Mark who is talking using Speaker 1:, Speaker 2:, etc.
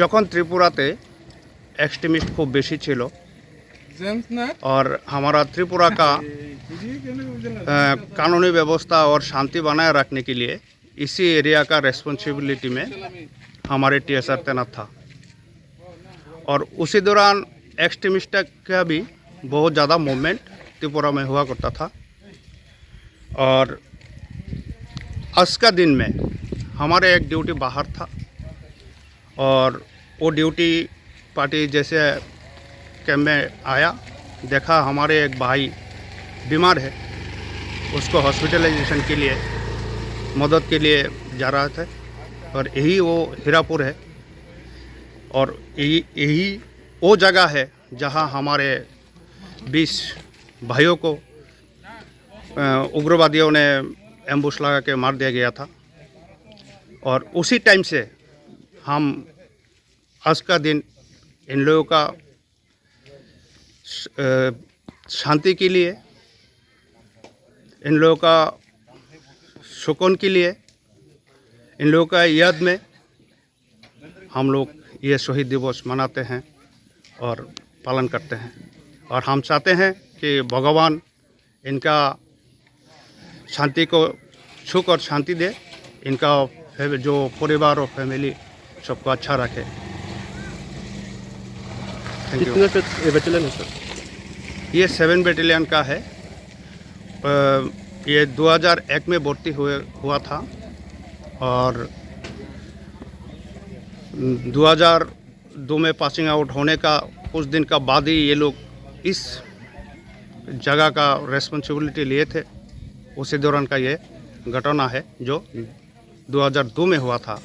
Speaker 1: যখন ত্রিপুরাতে एक्सट्रीमिस्ट खूब बेशी छिलो और हमारा त्रिपुरा का कानूनी व्यवस्था और शांति बनाए रखने के लिए इसी एरिया का रेस्पॉन्सिबिलिटी में हमारे टीएसआर तैनात था। और उसी दौरान एक्सट्रीमिस्ट का भी बहुत ज़्यादा मूवमेंट त्रिपुरा में हुआ करता था। और आज का दिन में हमारे एक ड्यूटी बाहर था और वो ड्यूटी पार्टी जैसे कैंप में आया, देखा हमारे एक भाई बीमार है, उसको हॉस्पिटलाइजेशन के लिए मदद के लिए जा रहा था। और यही वो हीरापुर है और यही वो जगह है जहां हमारे 20 भाइयों को उग्रवादियों ने एम्बुश लगा के मार दिया गया था। और उसी टाइम से हम आज का दिन इन लोगों का शांति के लिए, इन लोगों का सुकून के लिए, इन लोगों का याद में हम लोग ये शहीद दिवस मनाते हैं और पालन करते हैं। और हम चाहते हैं कि भगवान इनका शांति को सुख और शांति दे, इनका जो परिवार और फैमिली सबको अच्छा रखे।
Speaker 2: कितने बैटालियन है सर?
Speaker 1: ये 7 बैटालियन का है। ये 2001 में भर्ती हुआ था और 2002 में पासिंग आउट होने का कुछ दिन का बाद ही ये लोग इस जगह का रेस्पॉन्सिबिलिटी लिए थे। उसी दौरान का ये घटना है जो 2002 में हुआ था।